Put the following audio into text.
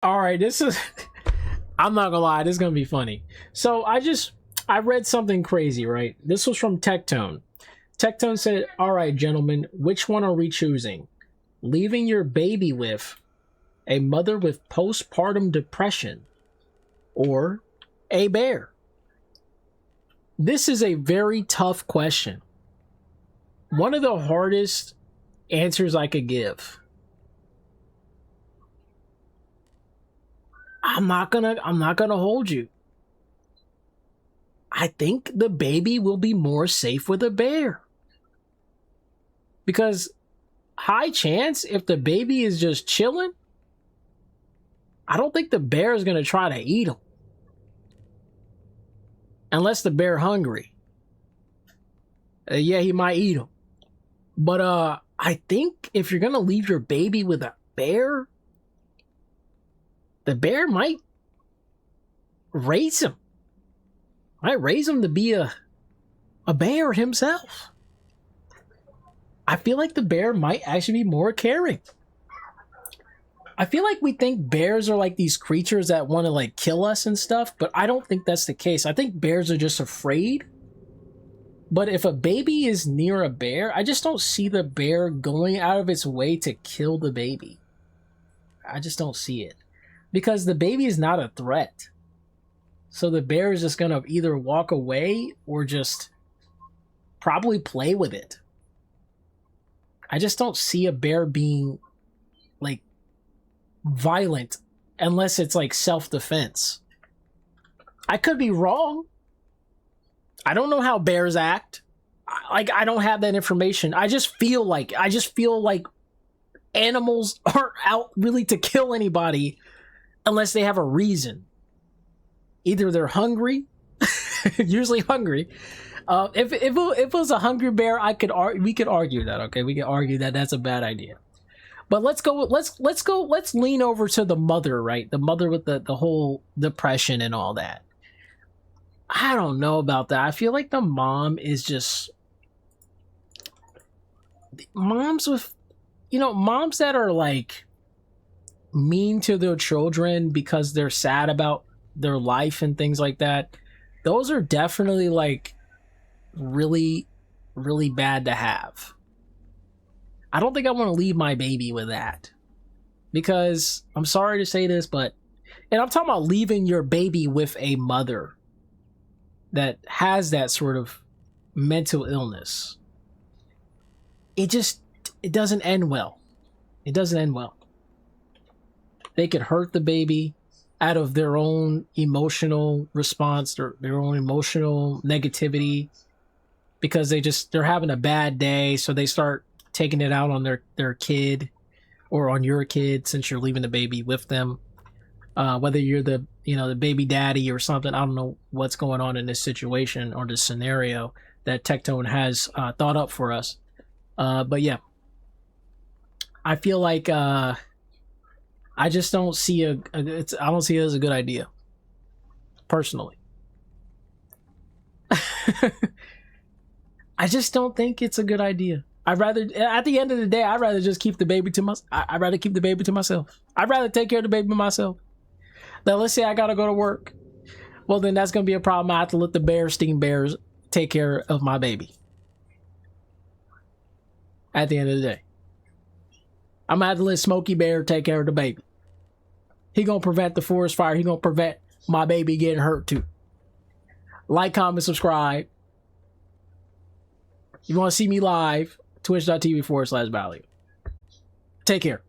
All right, this is. I'm not gonna lie, this is gonna be funny. So I read something crazy, right? This was from Tectone. Tectone said, "All right, gentlemen, which one are we choosing? Leaving your baby with a mother with postpartum depression or a bear?" This is a very tough question. One of the hardest answers I could give. I'm not gonna hold you. I think the baby will be more safe with a bear. Because high chance if the baby is just chilling, I don't think the bear is gonna try to eat him. Unless the bear hungry. Yeah, he might eat him. But I think if you're gonna leave your baby with a bear, the bear might raise him. Might raise him to be a bear himself. I feel like the bear might actually be more caring. I feel like we think bears are like these creatures that want to like kill us and stuff, but I don't think that's the case. I think bears are just afraid. But if a baby is near a bear, I just don't see the bear going out of its way to kill the baby. I just don't see it. Because the baby is not a threat. So the bear is just going to either walk away or just probably play with it. I just don't see a bear being like violent unless it's like self-defense. I could be wrong. I don't know how bears act. I don't have that information. I just feel like animals aren't out really to kill anybody unless they have a reason. Either they're hungry, usually hungry. If it was a hungry bear, we could argue that. Okay, we could argue that that's a bad idea. But let's lean over to the mother, right? The mother with the whole depression and all that. I don't know about that. I feel like the mom is just moms with, moms that are like mean to their children because they're sad about their life and things like that. Those are definitely like really, really bad to have. I don't think I want to leave my baby with that because I'm sorry to say this, and I'm talking about leaving your baby with a mother that has that sort of mental illness. It doesn't end well. It doesn't end well. They could hurt the baby out of their own emotional response or their own emotional negativity because they're having a bad day, so they start taking it out on their kid or on your kid since you're leaving the baby with them. Whether you're the baby daddy or something, I don't know what's going on in this situation or this scenario that Tectone has thought up for us. But yeah, I feel like I just don't see I don't see it as a good idea, personally. I just don't think it's a good idea. At the end of the day, I'd rather just keep the baby to myself. I'd rather keep the baby to myself. I'd rather take care of the baby myself. Now, let's say I gotta go to work. Well, then that's gonna be a problem. I have to let the Bearstein Bears take care of my baby. At the end of the day, I'm gonna have to let Smokey Bear take care of the baby. He gonna prevent the forest fire. He gonna prevent my baby getting hurt too. Like, comment, subscribe. You want to see me live? Twitch.tv/Valley. Take care.